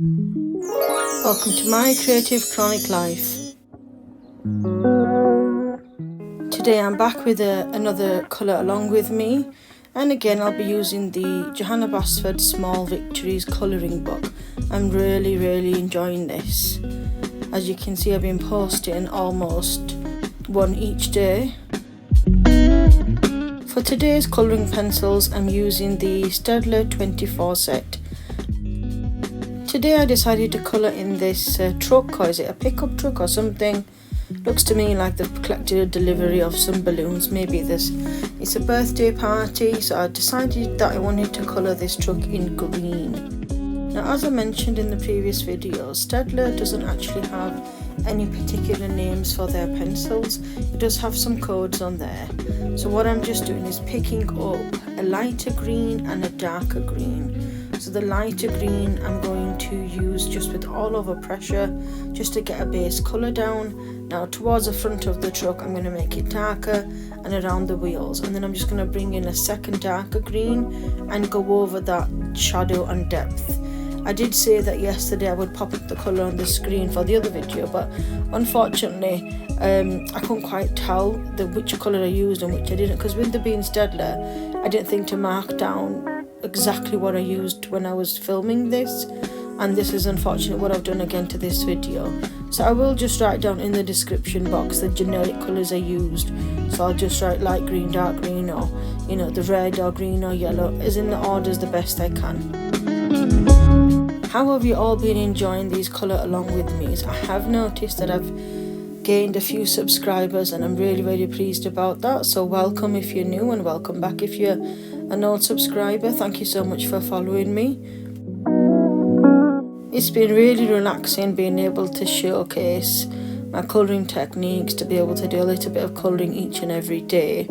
Welcome to my creative chronic life. Today I'm back with another colour along with me, and again I'll be using the Johanna Basford Small Victories colouring book. I'm really enjoying this. As you can see, I've been posting almost one each day. For today's colouring pencils I'm using the Steadtler 24 set. Today I decided to colour in this truck, or is it a pickup truck or something? Looks to me like they've collected a delivery of some balloons. Maybe it's a birthday party, so I decided that I wanted to colour this truck in green. Now, as I mentioned in the previous video, Steadtler doesn't actually have any particular names for their pencils. It does have some codes on there. So what I'm just doing is picking up a lighter green and a darker green. So the lighter green I'm going to use just with all over pressure, just to get a base colour down. Now towards the front of the truck I'm going to make it darker, and around the wheels, and then I'm just going to bring in a second darker green and go over that shadow and depth. I did say that yesterday I would pop up the colour on the screen for the other video, but unfortunately I couldn't quite tell which colour I used and which I didn't, because with the being Steadtler I didn't think to mark down exactly what I used when I was filming this, and this is unfortunately what I've done again to this video. So I will just write down in the description box the generic colours I used. So I'll just write light green, dark green, or the red or green or yellow, as in the orders the best I can. How have you all been enjoying these colour along with me? I have noticed that I've gained a few subscribers, and I'm really pleased about that. So welcome if you're new, and welcome back if you're an old subscriber. Thank you so much for following me. It's been really relaxing being able to showcase my colouring techniques, to be able to do a little bit of colouring each and every day.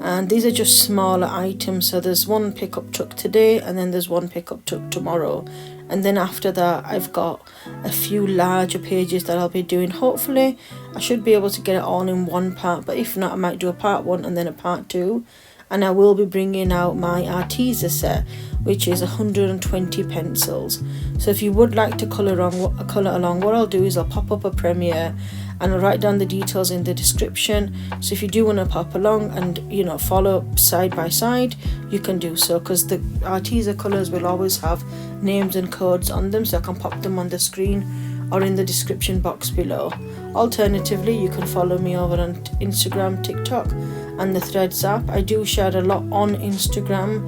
And these are just smaller items, so there's one pickup truck today, and then there's one pickup truck tomorrow, and then after that I've got a few larger pages that I'll be doing. Hopefully I should be able to get it all in one part, but if not I might do a part 1 and then a part 2. And I will be bringing out my Arteza set, which is 120 pencils. So if you would like to colour along, what I'll do is I'll pop up a premiere and I'll write down the details in the description. So if you do want to pop along and follow side by side, you can do so, because the Arteza colours will always have names and codes on them, so I can pop them on the screen or in the description box below. Alternatively, you can follow me over on Instagram, TikTok and the Threads app. I do share a lot on Instagram.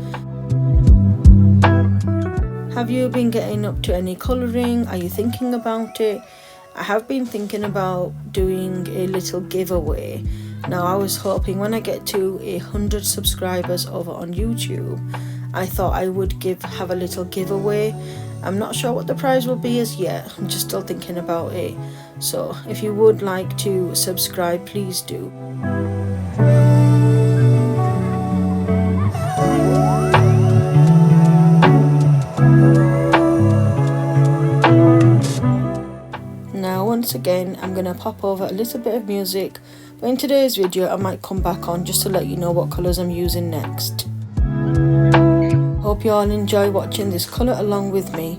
Have you been getting up to any colouring? Are you thinking about it? I have been thinking about doing a little giveaway. Now I was hoping when I get to 100 subscribers over on YouTube, I thought I would have a little giveaway. I'm not sure what the prize will be as yet. I'm just still thinking about it. So if you would like to subscribe, please do. Now once again I'm going to pop over a little bit of music, but in today's video I might come back on just to let you know what colours I'm using next. Hope you all enjoy watching this colour along with me.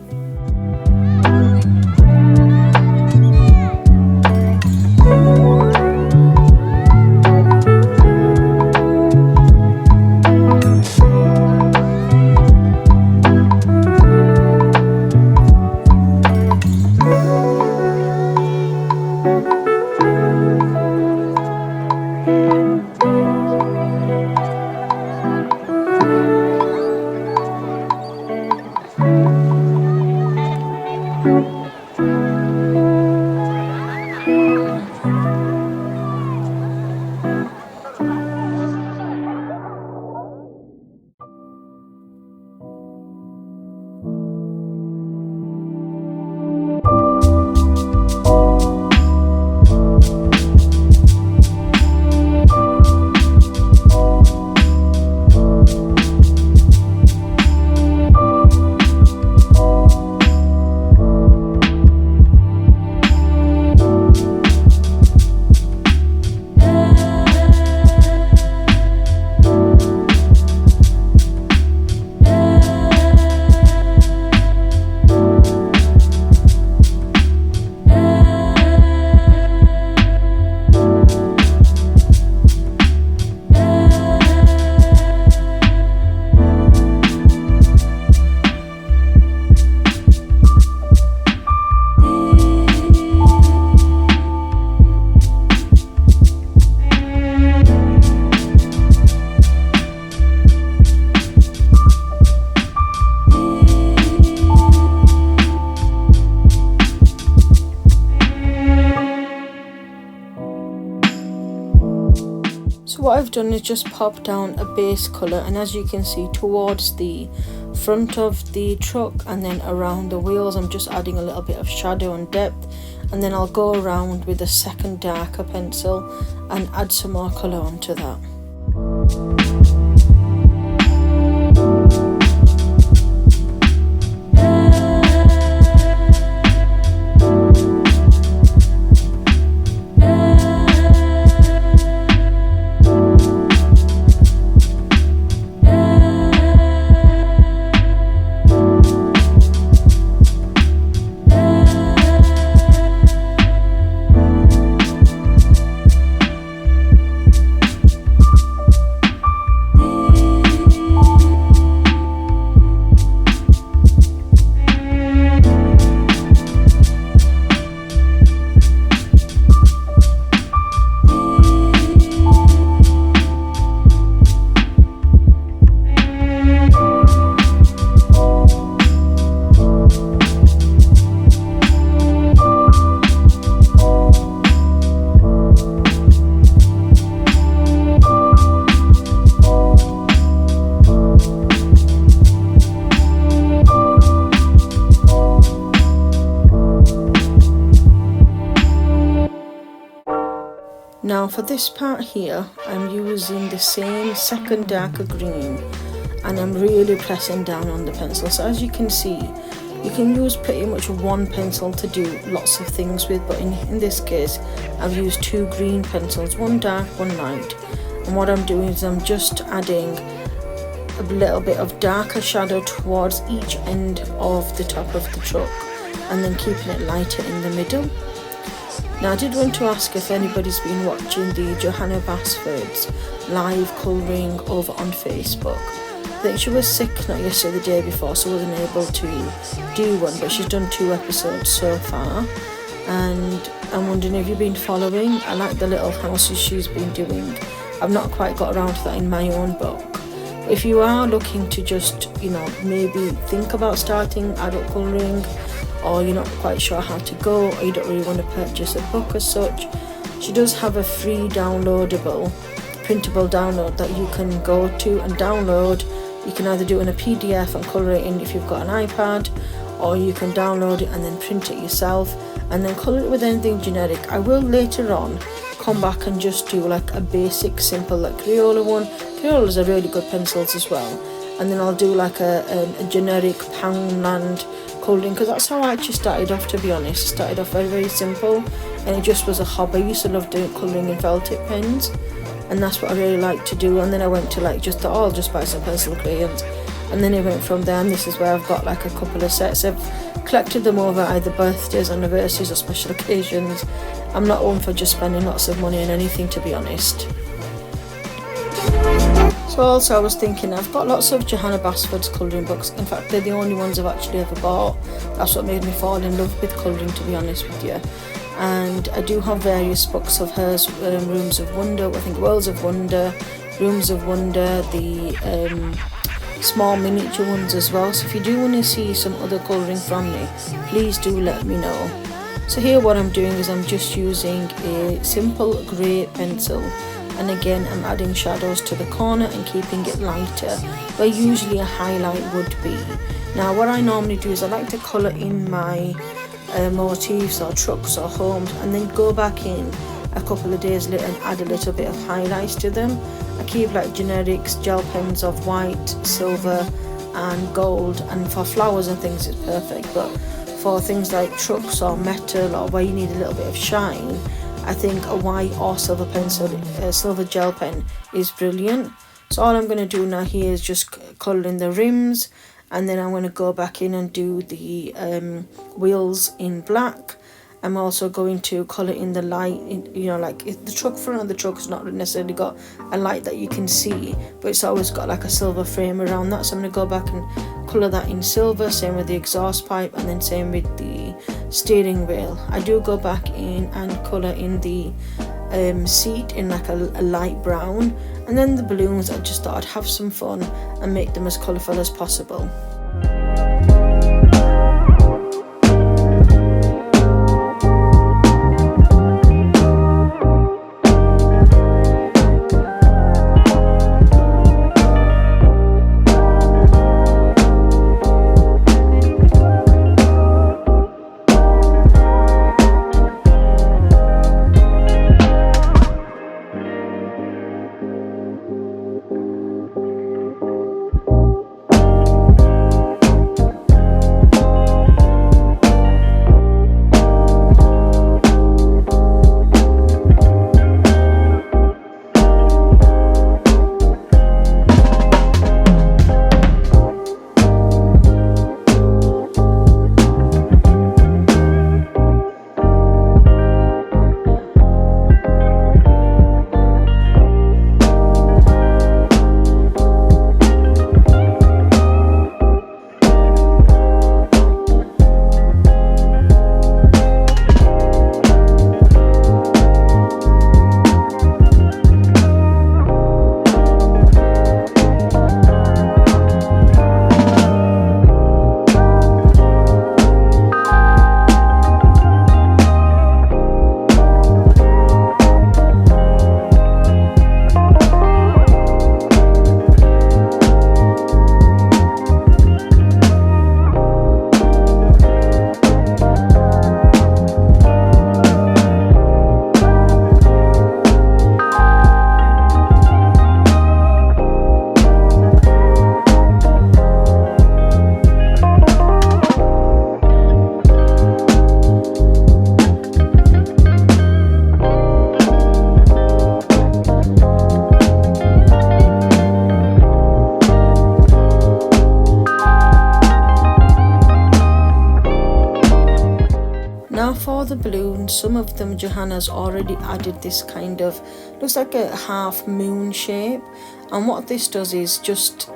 I've done is just pop down a base colour, and as you can see towards the front of the truck and then around the wheels I'm just adding a little bit of shadow and depth, and then I'll go around with a second darker pencil and add some more colour onto that. Now for this part here, I'm using the same second darker green, and I'm really pressing down on the pencil. So as you can see, you can use pretty much one pencil to do lots of things with, but in this case I've used two green pencils, one dark, one light. And what I'm doing is I'm just adding a little bit of darker shadow towards each end of the top of the truck, and then keeping it lighter in the middle. Now I did want to ask if anybody's been watching the Johanna Basford's live colouring over on Facebook. I think she was sick not yesterday, the day before, so wasn't able to do one, but she's done 2 episodes so far, and I'm wondering if you've been following. I like the little houses she's been doing. I've not quite got around to that in my own book. If you are looking to just, maybe think about starting adult colouring, or you're not quite sure how to go, or you don't really want to purchase a book as such, she does have a free downloadable, printable download that you can go to and download. You can either do it in a PDF and colour it in if you've got an iPad, or you can download it and then print it yourself and then colour it with anything generic. I will later on come back and just do like a basic simple like Crayola one. Crayola's are really good pencils as well, and then I'll do like a generic Poundland colouring, because that's how I actually started off, to be honest. I started off very, very simple, and it just was a hobby. I used to love doing colouring in felt tip pens, and that's what I really like to do. And then I went to I'll just buy some pencil crayons, and then I went from there, and this is where I've got like a couple of sets. I've collected them over either birthdays, anniversaries or special occasions. I'm not one for just spending lots of money on anything, to be honest. So also I was thinking, I've got lots of Johanna Basford's colouring books. In fact, they're the only ones I've actually ever bought. That's what made me fall in love with colouring, to be honest with you. And I do have various books of hers, Rooms of Wonder, I think Worlds of Wonder, Rooms of Wonder, the small miniature ones as well. So if you do want to see some other colouring from me, please do let me know. So here what I'm doing is I'm just using a simple grey pencil, and again I'm adding shadows to the corner and keeping it lighter where usually a highlight would be. Now what I normally do is I like to colour in my motifs or trucks or homes, and then go back in a couple of days later and add a little bit of highlights to them. I keep like generics, gel pens of white, silver and gold, and for flowers and things it's perfect, but for things like trucks or metal or where you need a little bit of shine, I think a white or silver pencil, silver gel pen is brilliant. So all I'm going to do now here is just colour in the rims, and then I'm going to go back in and do the wheels in black. I'm also going to colour in the light, like the truck front of the truck has not necessarily got a light that you can see, but it's always got like a silver frame around that. So I'm going to go back and colour that in silver, same with the exhaust pipe, and then same with the steering wheel. I do go back in and colour in the seat in like a light brown, and then the balloons, I just thought I'd have some fun and make them as colourful as possible. Now for the balloons, some of them Johanna's already added this kind of, looks like a half moon shape, and what this does is just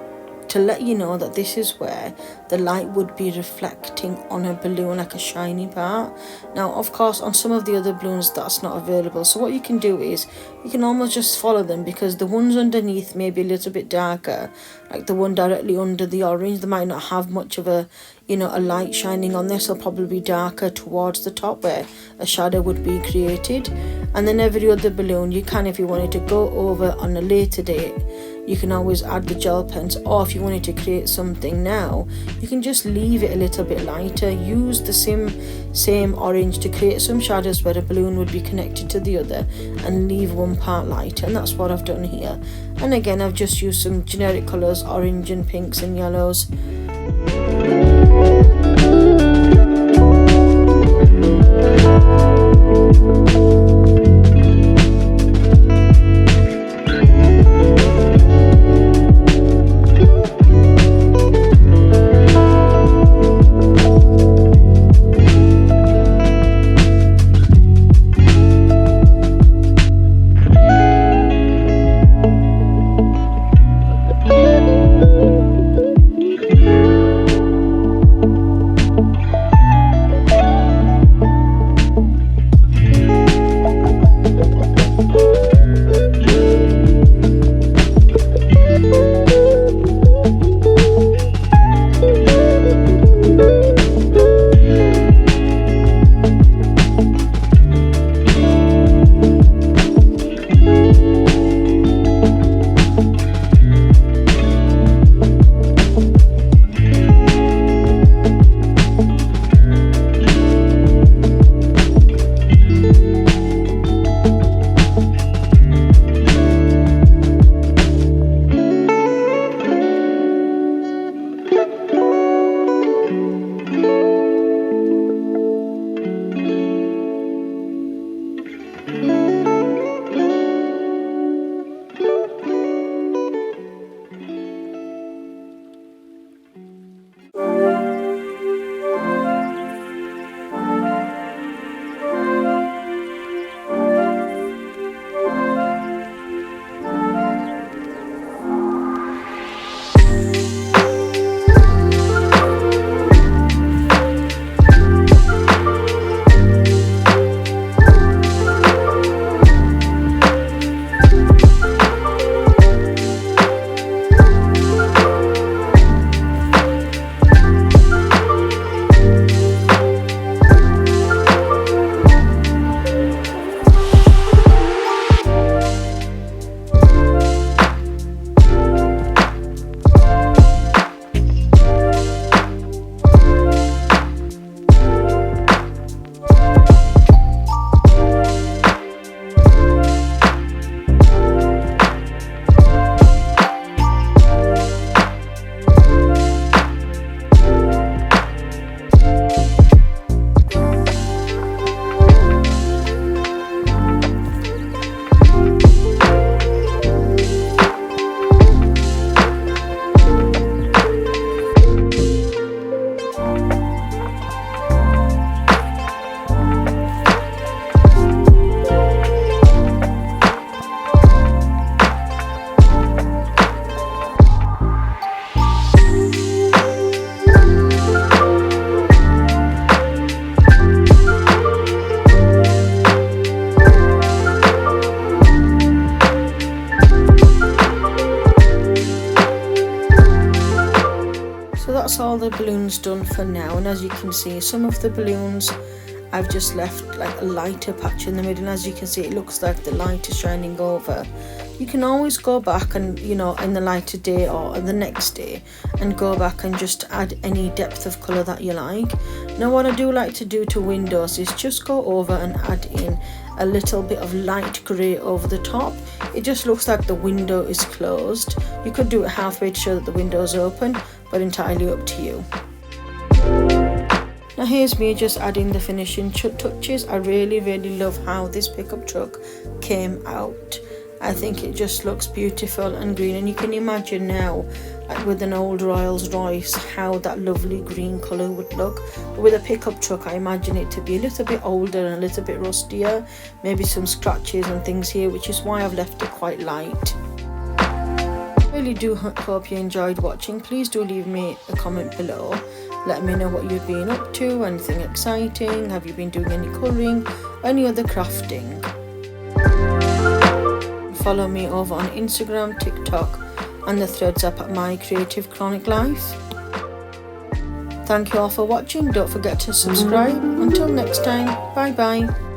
to let you know that this is where the light would be reflecting on a balloon, like a shiny part. Now of course on some of the other balloons that's not available, so what you can do is you can almost just follow them, because the ones underneath may be a little bit darker, like the one directly under the orange, they might not have much of a, you know, a light shining on this. They'll probably be darker towards the top where a shadow would be created. And then every other balloon you can, if you wanted to go over on a later date, you can always add the gel pens, or if you wanted to create something now, you can just leave it a little bit lighter, use the same orange to create some shadows where a balloon would be connected to the other, and leave one part lighter, and that's what I've done here. And again, I've just used some generic colours, orange and pinks and yellows. That's all the balloons done for now, and as you can see, some of the balloons I've just left like a lighter patch in the middle, and as you can see it looks like the light is shining over. You can always go back and, you know, in the lighter day or the next day, and go back and just add any depth of colour that you like. Now what I do like to do to windows is just go over and add in a little bit of light grey over the top. It just looks like the window is closed. You could do it halfway to show that the window is open, but entirely up to you. Now here's me just adding the finishing touches. I really love how this pickup truck came out. I think it just looks beautiful and green, and you can imagine now, like with an old Rolls Royce, how that lovely green colour would look. But with a pickup truck, I imagine it to be a little bit older and a little bit rustier, maybe some scratches and things here, which is why I've left it quite light. Really do hope you enjoyed watching. Please do leave me a comment below. Let me know what you've been up to, anything exciting, have you been doing any colouring, any other crafting. Follow me over on Instagram, TikTok and the threads up at My Creative Chronic Life. Thank you all for watching. Don't forget to subscribe. Until next time, bye bye.